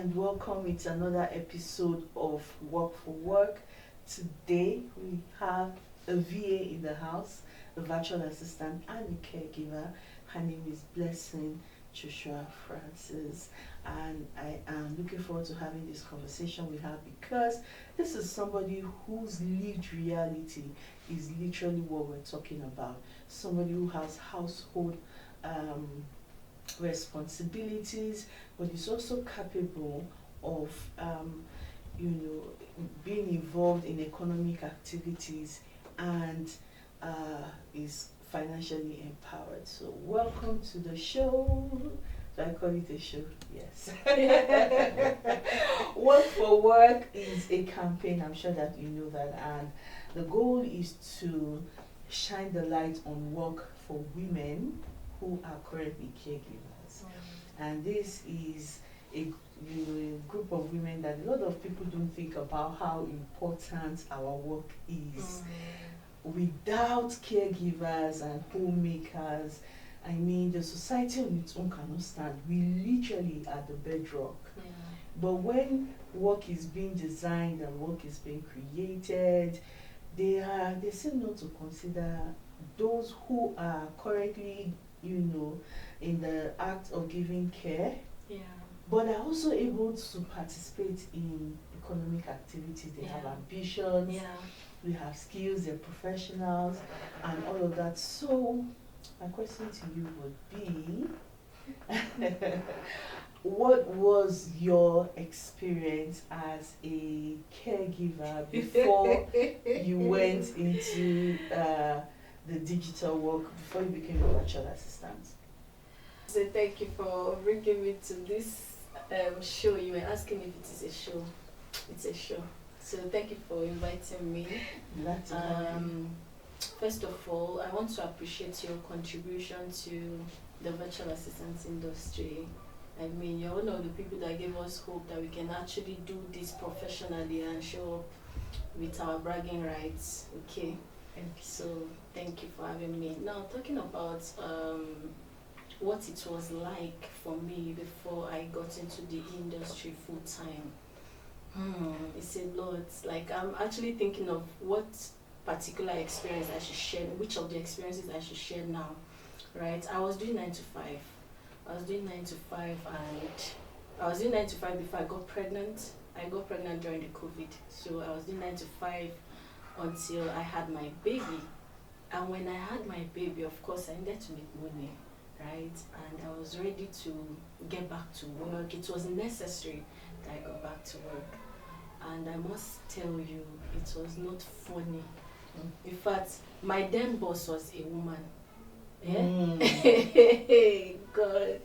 and welcome. It's another episode of Work for Work. Today we have a VA in the house, a virtual assistant, and a caregiver. Her name is Blessing Joshua Francis, and I am looking forward to having this conversation with her because this is somebody whose lived reality is literally what we're talking about. Somebody who has household responsibilities, but is also capable of, you know, being involved in economic activities and is financially empowered. So, welcome to the show. Do I call it a show? Yes. Work for Work is a campaign. I'm sure that you know that, and the goal is to shine the light on work for women who are currently caregivers. And this is a group of women that a lot of people don't think about how important our work is. Without caregivers and homemakers, I mean, the society on its own cannot stand. We literally are the bedrock. But when work is being designed and work is being created, they seem not to consider those who are currently, in the act of giving care, but are also able to participate in economic activities. They have ambitions, they have skills, they're professionals, and all of that. So, my question to you would be, what was your experience as a caregiver before you went into the digital work, before you became a virtual assistant? So thank you for bringing me to this show. You were asking if it is a show. It's a show. So thank you for inviting me. Glad to have you. First of all, I want to appreciate your contribution to the virtual assistance industry. I mean, you're one of the people that gave us hope that we can actually do this professionally and show up with our bragging rights. Okay. So thank you for having me. Now, talking about what it was like for me before I got into the industry full time. It's a lot. Like, I'm actually thinking of what particular experience I should share, which of the experiences I should share now, right? I was doing 9 to 5. I was doing 9 to 5 and I was doing 9 to 5 before I got pregnant. I got pregnant during the COVID. So I was doing 9 to 5 until I had my baby. And when I had my baby, of course, I needed to make money, right? And I was ready to get back to work. It was necessary that I got back to work. And I must tell you, it was not funny. In fact, my then boss was a woman. God.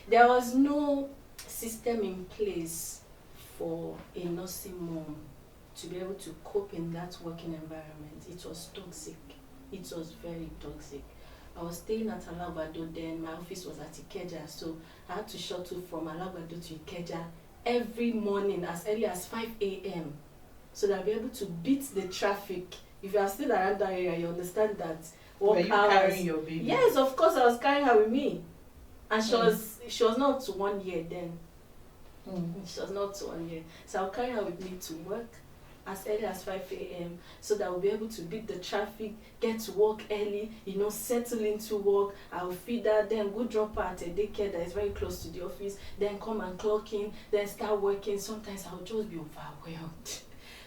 There was no system in place for a nursing mom to be able to cope in that working environment. It was toxic. It was very toxic. I was staying at Alagbado then. My office was at Ikeja, so I had to shuttle from Alagbado to Ikeja every morning as early as 5 a.m. so that I'll be able to beat the traffic. If you are still around that area, you understand that. Were you carrying your baby? Yes, of course, I was carrying her with me. And she was not 1 year then. She was not 1 year. So I'll carry her with me to work as early as 5 a.m. so that I'll be able to beat the traffic, get to work early, settle into work. I'll feed her, then go drop her at a daycare that is very close to the office, then come and clock in, then start working. Sometimes I'll just be overwhelmed.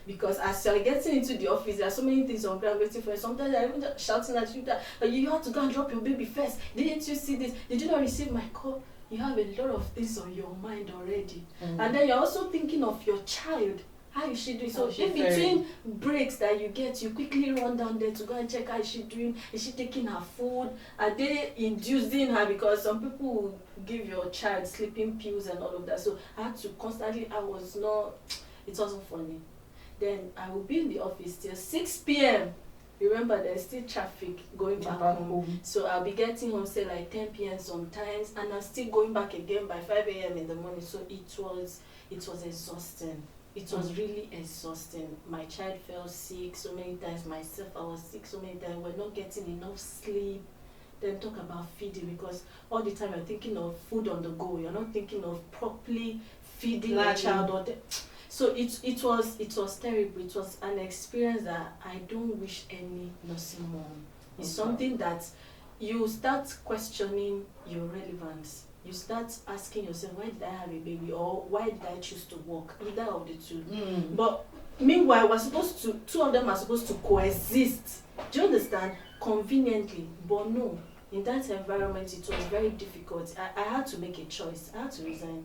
Because as you're getting into the office, there are so many things on ground waiting for you. Sometimes I'm even shouting at you that you have to go and drop your baby first. Didn't you see this? Did you not receive my call? You have a lot of things on your mind already. And then you're also thinking of your child. How is she doing? So in between breaks that you get, you quickly run down there to go and check how is she doing. Is she taking her food? Are they inducing her? Because some people will give your child sleeping pills and all of that. So I had to constantly, it wasn't funny. Then I will be in the office till 6 p.m. Remember, there's still traffic going back home. So I'll be getting home, say like 10 p.m. sometimes, and I'm still going back again by 5 a.m. in the morning. So it was exhausting. It was really exhausting. My child fell sick so many times. Myself, I was sick so many times. We're not getting enough sleep. then talk about feeding, because all the time you're thinking of food on the go. You're not thinking of properly feeding your child. Or so it was terrible. It was an experience that I don't wish any nursing mom. It's something that you start questioning your relevance. You start asking yourself, why did I have a baby, or why did I choose to work? Either of the two. But meanwhile, two of them are supposed to coexist. Do you understand? Conveniently. But no, in that environment, it was very difficult. I had to make a choice. I had to resign.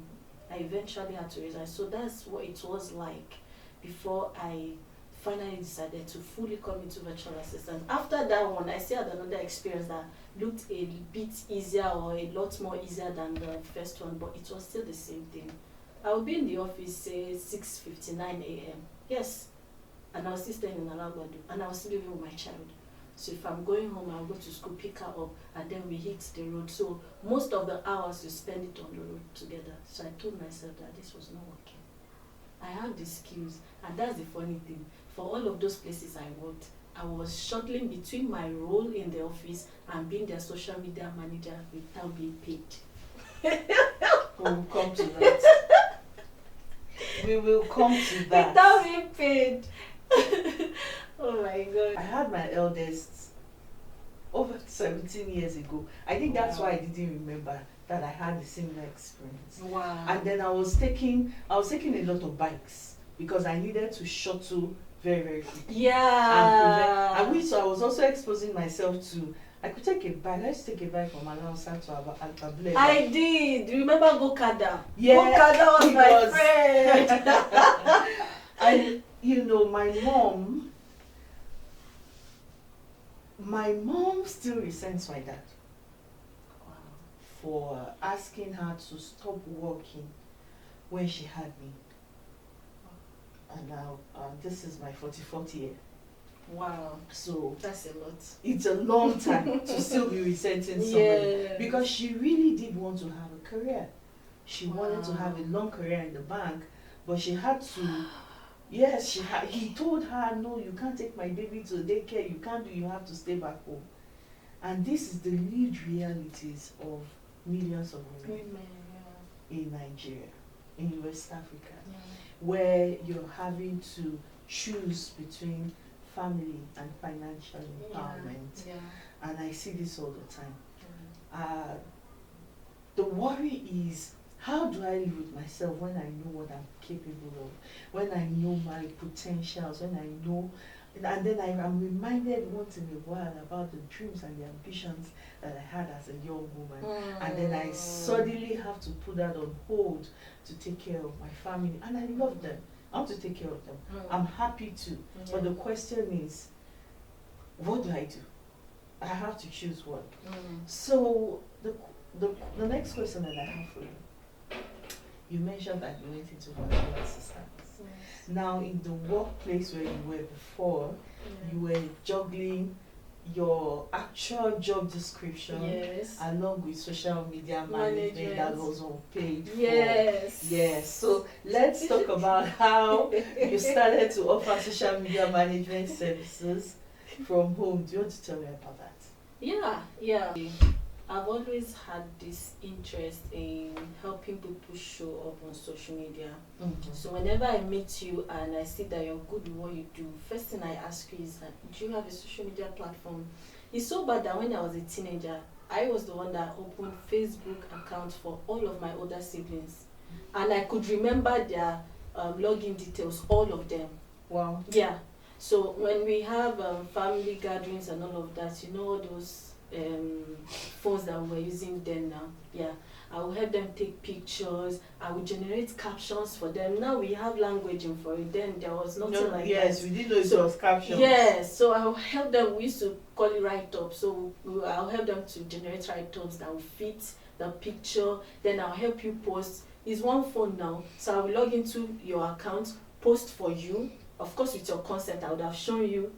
I eventually had to resign. So that's what it was like before I finally decided to fully come into virtual assistant. After that one, I still had another experience that looked a bit easier, or a lot more easier than the first one, but it was still the same thing. I would be in the office, say 6:59 a.m. Yes, and I was still staying in Alagbadu, and I was still living with my child. So if I'm going home, I'll go to school, pick her up, and then we hit the road. So most of the hours we spend it on the road together. So I told myself that this was not working. I have the skills, and that's the funny thing. For all of those places I worked, I was shuttling between my role in the office and being their social media manager without being paid. We'll come to that. We will come to that. Without being paid. Oh my God. I had my eldest over 17 years ago. I think that's why I didn't remember that I had a similar experience. Wow. And then I was taking a lot of bikes because I needed to shuttle very, very quickly. Yeah. And which I was also exposing myself to. I could take a bike. Let's take a bike from Alansa to Alphabet. I did. Remember Gokada? Yeah. Gokada was my friend. And you know, my mom still resents my dad for asking her to stop working when she had me. And now this is my 44th year. Wow. So that's a lot. It's a long time to still be resenting somebody. Yeah. Because she really did want to have a career. She wanted to have a long career in the bank, but she had to. Yes, he told her, no, you can't take my baby to daycare. You have to stay back home. And this is the lived realities of millions of women in Nigeria, in West Africa, where you're having to choose between family and financial empowerment. And I see this all the time. The worry is, how do I live with myself when I know what I'm capable of, when I know my potentials, when I know, and then I'm reminded once in a while about the dreams and the ambitions that I had as a young woman. And then I suddenly have to put that on hold to take care of my family. And I love them. I want to take care of them. I'm happy to. But the question is, what do I do? I have to choose one. So the next question that I have for you, you mentioned that you went into virtual assistance. Now, in the workplace where you were before, you were juggling your actual job description along with social media management that was unpaid for. Yes. So let's talk about how you started to offer social media management services from home. Do you want to tell me about that? Yeah. I've always had this interest in helping people show up on social media. So whenever I meet you and I see that you're good at what you do, first thing I ask you is, do you have a social media platform? It's so bad that when I was a teenager, I was the one that opened Facebook accounts for all of my older siblings. And I could remember their login details, all of them. Wow. Yeah. So when we have family gatherings and all of that, you know, those phones that we're using then now, I will help them take pictures. I will generate captions for them. Now we have languaging for it. Then there was nothing like that. Yes, we didn't know it was captions. Yes, so I will help them. We used to call it write-up. So I'll help them to generate write-ups that will fit the picture. Then I'll help you post. It's one phone now, so I will log into your account, post for you. Of course, with your consent, I would have shown you.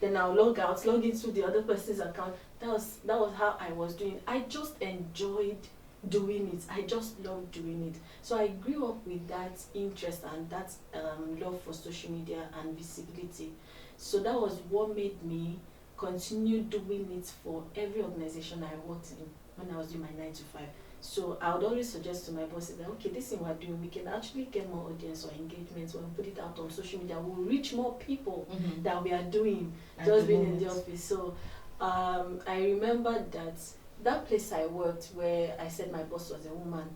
Then I'll log out, log into the other person's account. That was how I was doing. I just enjoyed doing it. I just loved doing it. So I grew up with that interest and that love for social media and visibility. So that was what made me continue doing it for every organization I worked in when I was doing my 9 to 5. So I would always suggest to my bosses that, okay, this thing we're doing, we can actually get more audience or engagement when we put it out on social media. We'll reach more people that we are doing just being in the office. So I remember that place I worked, where I said my boss was a woman,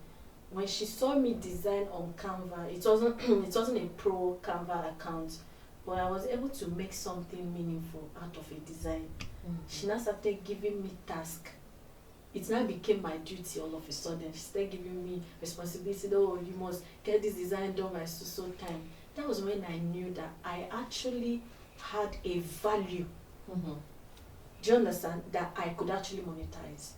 when she saw me design on Canva, it wasn't a pro Canva account, but I was able to make something meaningful out of a design. She now started giving me tasks. It now became my duty all of a sudden. She started giving me responsibility. Oh, you must get this design done by so time. That was when I knew that I actually had a value. Do you understand? That I could actually monetize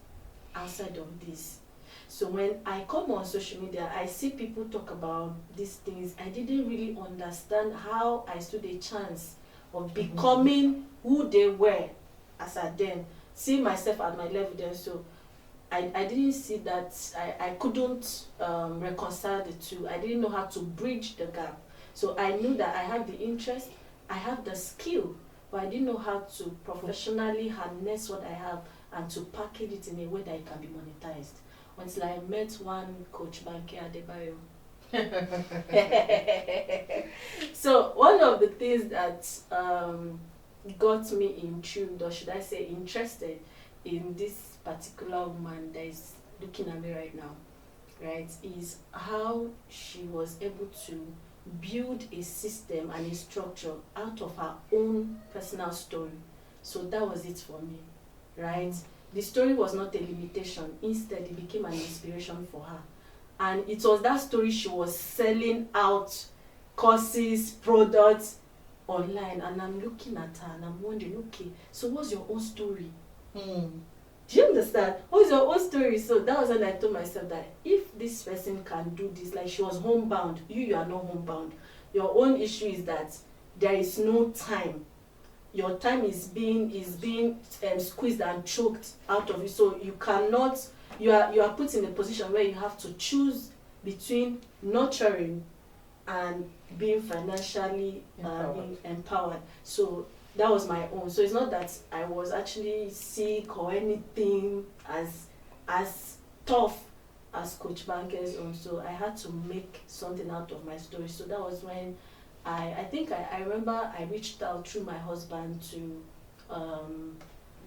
outside of this. So when I come on social media, I see people talk about these things. I didn't really understand how I stood a chance of becoming who they were as at then. See myself at my level then. So I didn't see that. I couldn't reconcile the two. I didn't know how to bridge the gap. So I knew that I have the interest, I have the skill, but I didn't know how to professionally harness what I have and to package it in a way that it can be monetized. Until I met one coach, Banke Adebayo. So one of the things that got me intrigued, or should I say interested, in this particular woman that is looking at me right now, right, is how she was able to build a system and a structure out of her own personal story. So that was it for me, right? The story was not a limitation. Instead, it became an inspiration for her. And it was that story she was selling out courses, products online. And I'm looking at her and I'm wondering, okay, so what's your own story? Do you understand? What's your own story? So that was when I told myself that if this person can do this, like she was homebound, you are not homebound. Your own issue is that there is no time. Your time is being squeezed and choked out of you. So you cannot. You are put in a position where you have to choose between nurturing and being financially empowered. So that was my own. So it's not that I was actually sick or anything as tough as Coach Banke's own. So I had to make something out of my story. So that was when I think I remember I reached out through my husband to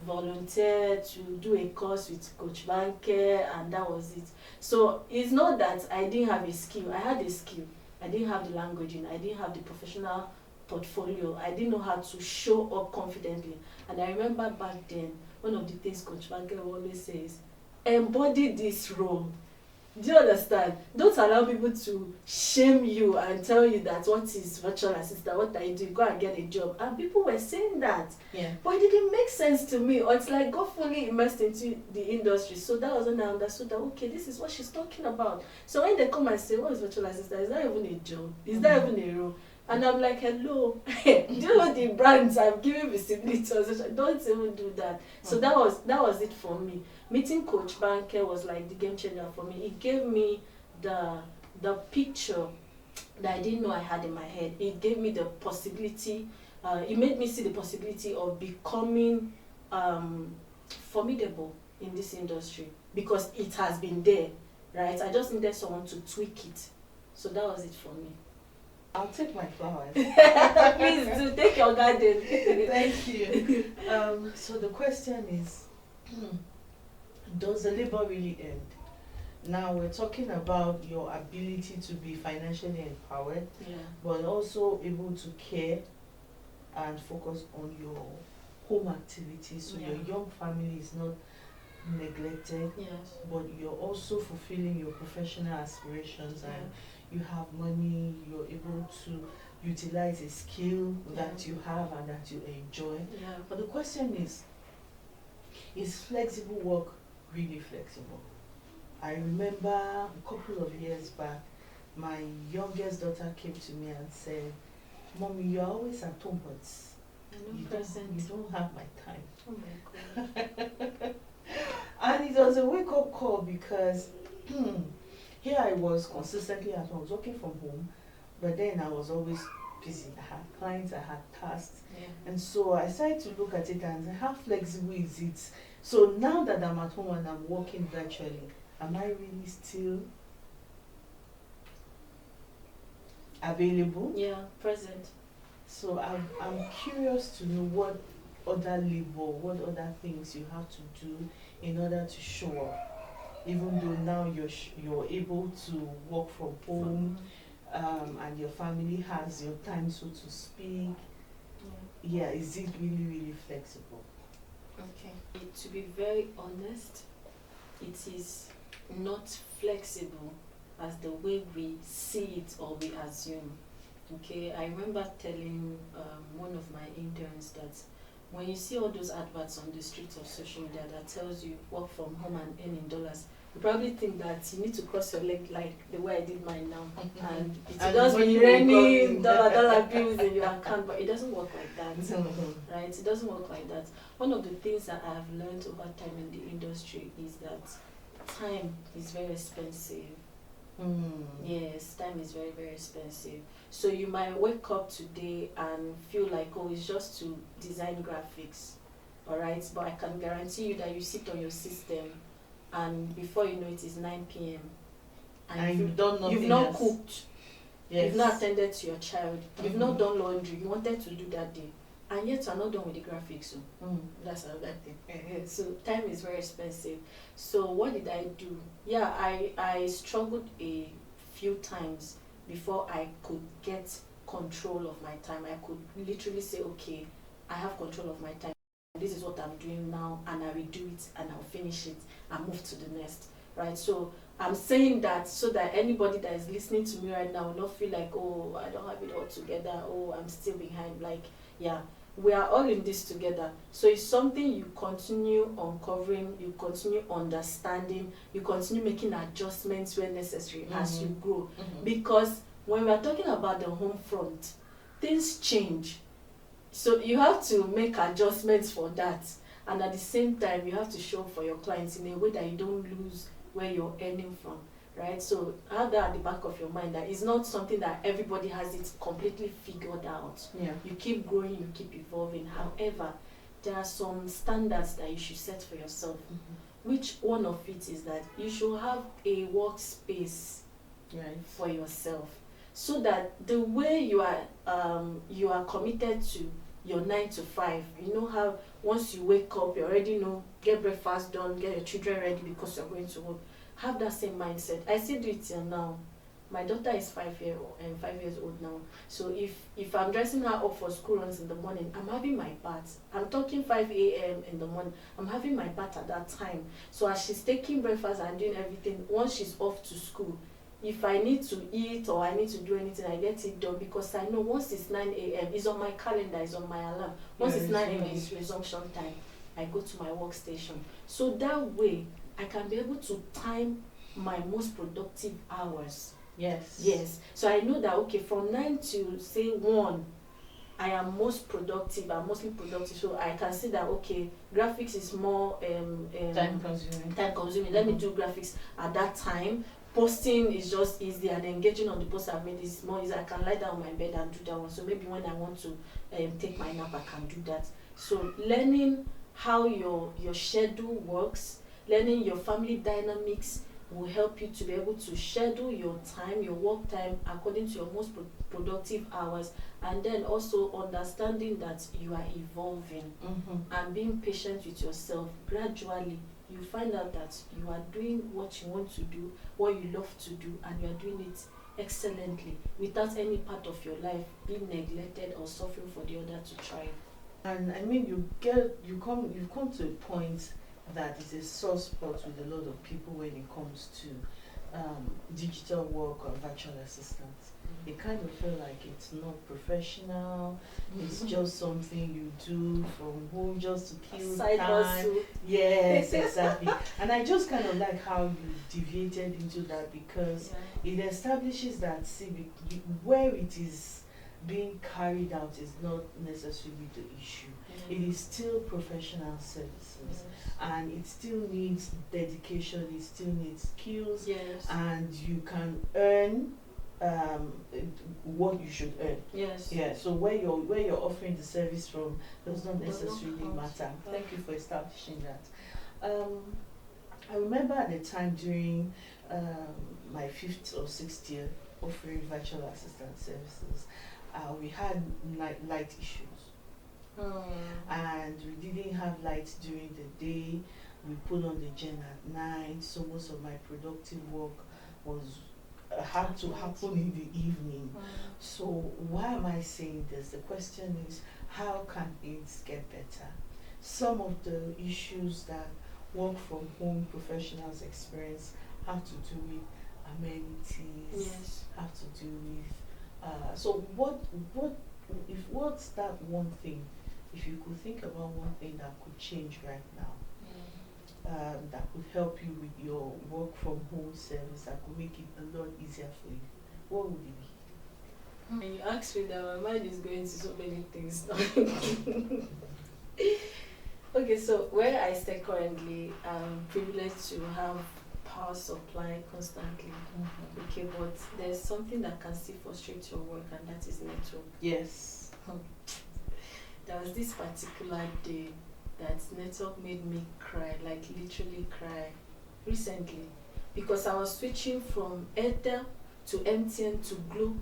volunteer to do a course with Coach Banke, and that was it. So it's not that I didn't have a skill. I had a skill. I didn't have the languaging. I didn't have the professional portfolio. I didn't know how to show up confidently. And I remember back then, one of the things Coach Banke always says, embody this role. Do you understand? Don't allow people to shame you and tell you that what is virtual assistant, what are you doing, go and get a job. And people were saying that. Yeah. But it didn't make sense to me until I got fully immersed into the industry. So that was when I understood that, okay, this is what she's talking about. So when they come and say, what is virtual assistant? Is that even a job? Is that even a role? And I'm like, hello, do you know the brands I'm giving visibility to? Don't even do that. So that was it for me. Meeting Coach Banke was like the game changer for me. It gave me the picture that I didn't know I had in my head. It gave me the possibility, it made me see the possibility of becoming formidable in this industry, because it has been there, right? I just needed someone to tweak it. So that was it for me. I'll take my flowers. Please do, take your garden. Thank you. So the question is, does the labor really end? Now we're talking about your ability to be financially empowered, but also able to care and focus on your home activities, so your young family is not neglected, but you're also fulfilling your professional aspirations, and you have money, you're able to utilize a skill that you have and that you enjoy. But the question is flexible work really flexible? I remember a couple of years back, my youngest daughter came to me and said, Mommy, you're always at home, but you don't have my time. Oh my God. And it was a wake-up call, because here I was consistently at home, I was working from home, but then I was always busy. I had clients, I had tasks. Yeah. And so I started to look at it and say, how flexible is it? So now that I'm at home and I'm working virtually, am I really still available? Yeah, present. So I'm curious to know what other labor, what other things you have to do in order to show up. Even though now you're able to work from home, and your family has your time, so to speak. Yeah, is it really, really flexible? Okay. To be very honest, it is not flexible as the way we see it or we assume. Okay, I remember telling one of my interns that when you see all those adverts on the streets of social media that tells you work from home and earn in dollars, you probably think that you need to cross your leg like the way I did mine now, and it does be raining dollar bills in your account, but it doesn't work like that, right? It doesn't work like that. One of the things that I have learned over time in the industry is that time is very expensive. Yes, time is very, very expensive. So you might wake up today and feel like, oh, it's just to design graphics, all right? But I can guarantee you that you sit on your system and before you know it is 9 p.m. and you've done nothing You've not else. cooked, Yes. you've not attended to your child, you've not done laundry, you wanted to do that day, and yet you're not done with the graphics. So that's another thing. So time is very expensive. So what did I do? Yeah, I struggled a few times before I could get control of my time. I could literally say, okay, I have control of my time. This is what I'm doing now, and I will do it, and I'll finish it, and move to the next, right? So I'm saying that so that anybody that is listening to me right now will not feel like, oh, I don't have it all together, oh, I'm still behind. Like, yeah, we are all in this together. So it's something you continue uncovering, you continue understanding, you continue making adjustments where necessary as you grow. Because when we are talking about the home front, things change. So you have to make adjustments for that. And at the same time, you have to show for your clients in a way that you don't lose where you're earning from, right? So have that at the back of your mind that it's not something that everybody has it completely figured out. Yeah. You keep growing, you keep evolving. However, there are some standards that you should set for yourself. Which one of it is that you should have a workspace for yourself, so that the way you are committed to your 9 to 5, you know how once you wake up, you already know, get breakfast done, get your children ready because you're going to work. Have that same mindset. I still do it till now. My daughter is 5 years old now. So if I'm dressing her up for school runs in the morning, I'm having my bath. I'm talking 5 a.m. in the morning. I'm having my bath at that time. So as she's taking breakfast and doing everything, once she's off to school, if I need to eat or I need to do anything, I get it done, because I know once it's 9 a.m., it's on my calendar, it's on my alarm. Once it's 9 a.m., it's resumption time. I go to my workstation. So that way, I can be able to time my most productive hours. Yes. So I know that, okay, from 9 to, say, 1, I am most productive. I'm mostly productive. So I can see that, okay, graphics is more time consuming. Let me do graphics at that time. Posting is just easy, and engaging on the post I've made is more easy. I can lie down on my bed and do that one. So maybe when I want to take my nap, I can do that. So learning how your schedule works, learning your family dynamics will help you to be able to schedule your time, your work time, according to your most productive hours, and then also understanding that you are evolving and being patient with yourself. Gradually you find out that you are doing what you want to do, what you love to do, and you are doing it excellently without any part of your life being neglected or suffering for the other to try. And I mean, you've come to a point that is a sore spot with a lot of people when it comes to digital work or virtual assistants. They kind of feel like it's not professional, it's just something you do from home just to kill Side time. hustle. Yes, exactly. And I just kind of like how you deviated into that, because it establishes that where it is being carried out is not necessarily the issue. It is still professional services, and it still needs dedication, it still needs skills, and you can earn um, what you should earn. Yes. Yeah, so where you're offering the service from does not Does not necessarily count. matter. Thank you for establishing that. I remember at the time during my fifth or sixth year offering virtual assistant services, we had light issues, and we didn't have light during the day. We put on the gen at night, so most of my productive work was had to happen in the evening. So why am I saying this? The question is, how can it get better? Some of the issues that work from home professionals experience have to do with amenities, Yes. have to do with so what's that one thing, if you could think about one thing that could change right now, that could help you with your work from home service, that could make it a lot easier for you, what would it be? When you ask me that, my mind is going to so many things now. Okay, so where I stay currently, I'm privileged to have power supply constantly. Okay, but there's something that can still frustrate your work, and that is network. Yes. There was this particular day that network made me cry, like literally cry, recently, because I was switching from Airtel to MTN to Glo.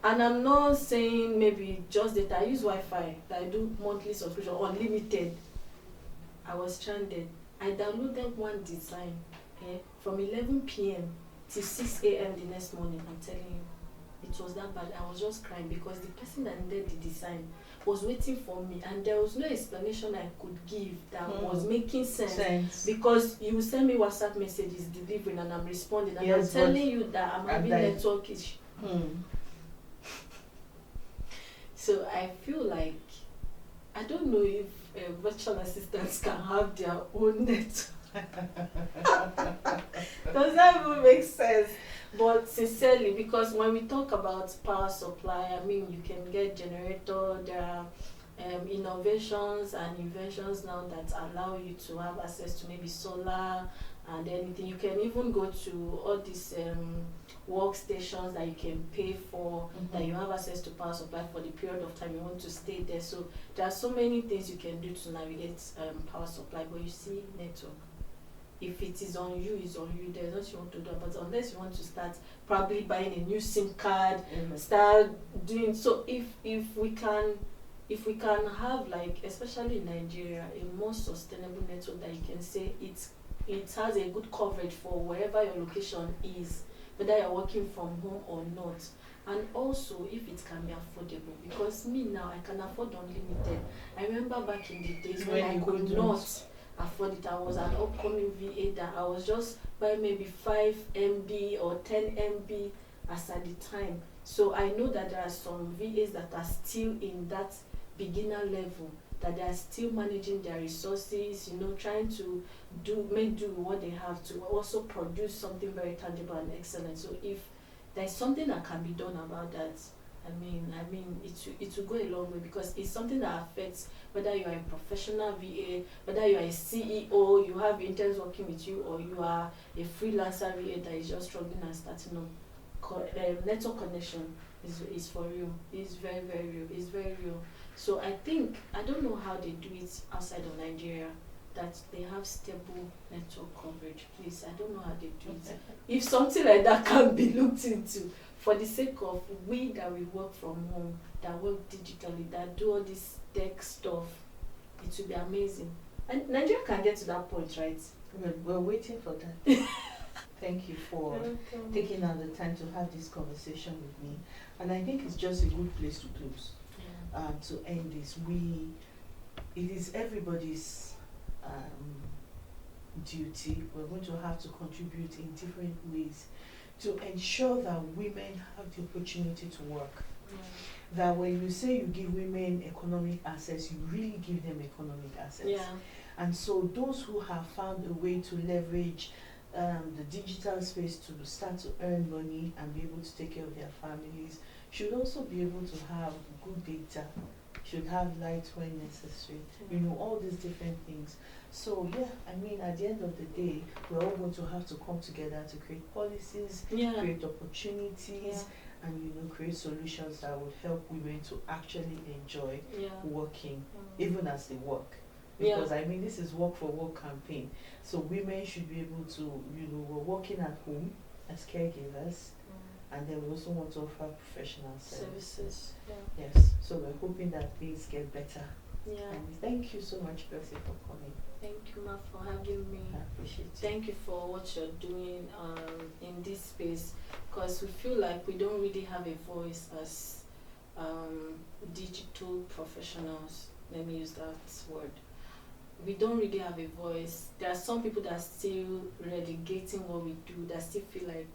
And I'm not saying maybe just data. I use Wi-Fi. I do monthly subscription, unlimited. I was stranded. I downloaded one design from 11 p.m. till 6 a.m. the next morning. I'm telling you, it was that bad. I was just crying because the person that needed the design was waiting for me, and there was no explanation I could give that was making sense. Because you send me WhatsApp messages delivering, and I'm responding, and yes, I'm telling you that I'm having network issue. So I feel like, I don't know if virtual assistants can have their own network. Does that even make sense? But sincerely, because when we talk about power supply, I mean, you can get generator, there are innovations and inventions now that allow you to have access to maybe solar and anything. You can even go to all these workstations that you can pay for, that you have access to power supply for the period of time you want to stay there. So there are so many things you can do to navigate power supply. But you see, network, if it is on you, it's on you. There's nothing you want to do. But unless you want to start probably buying a new SIM card, start doing so. If we can have, like, especially in Nigeria, a more sustainable network that you can say it has a good coverage for wherever your location is, whether you're working from home or not. And also, if it can be affordable, because me now, I can afford unlimited. I remember back in the days when I could not afford it. I was an upcoming VA that I was just buying maybe 5 MB or 10 MB as at the time. So I know that there are some VAs that are still in that beginner level, that they are still managing their resources, trying to make do with what they have to also produce something very tangible and excellent. So if there's something that can be done about that, I mean, it will go a long way, because it's something that affects whether you are a professional VA, whether you are a CEO, you have interns working with you, or you are a freelancer VA that is just struggling and starting up. Network connection is for real. It's very, very real. It's very real. So I don't know how they do it outside of Nigeria, that they have stable network coverage. Please, I don't know how they do it. If something like that can be looked into, for the sake of we that we work from home, that work digitally, that do all this tech stuff, it will be amazing. And Nigeria can get to that point, right? We're waiting for that. Thank you for taking out the time to have this conversation with me. And I think it's just a good place to close, to end this. It is everybody's duty. We're going to have to contribute in different ways to ensure that women have the opportunity to work. That when you say you give women economic access, you really give them economic access. And so those who have found a way to leverage the digital space to start to earn money and be able to take care of their families should also be able to have good data, should have light when necessary. You know, all these different things. So yeah, I mean, at the end of the day, we're all going to have to come together to create policies, create opportunities, and you know, create solutions that would help women to actually enjoy working, even as they work. Because I mean, this is work for work campaign, so women should be able to, you know, we're working at home as caregivers, and then we also want to offer professional services. Yes, so we're hoping that things get better. And thank you so much, Percy, for coming. Thank you, Ma, for having me. I appreciate it. Thank you for what you're doing in this space, because we feel like we don't really have a voice as digital professionals. Let me use that word. We don't really have a voice. There are some people that are still relegating what we do, that still feel like,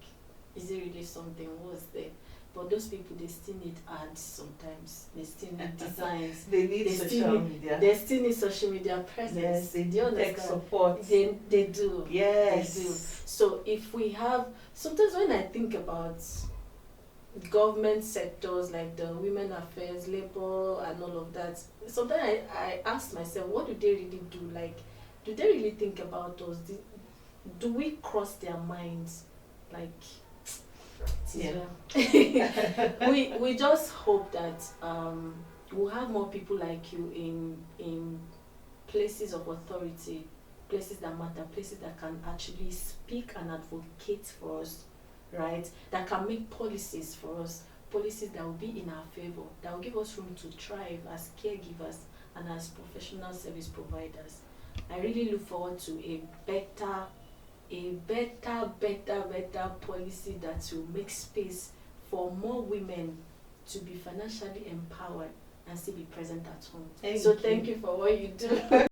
is it really something? What's there? But those people, they still need ads sometimes. They still need designs. They need social media. They still need social media presence. Yes, they do tech support. They do. Yes. They do. So if we have, sometimes when I think about government sectors like the women affairs, labor and all of that, sometimes I ask myself, what do they really do? Like, do they really think about us? Do we cross their minds? Like, we just hope that we'll have more people like you in places of authority, places that matter, places that can actually speak and advocate for us, right? That can make policies for us, policies that will be in our favor, that will give us room to thrive as caregivers and as professional service providers. I really look forward to a better policy that will make space for more women to be financially empowered and still be present at home. Thank you for what you do.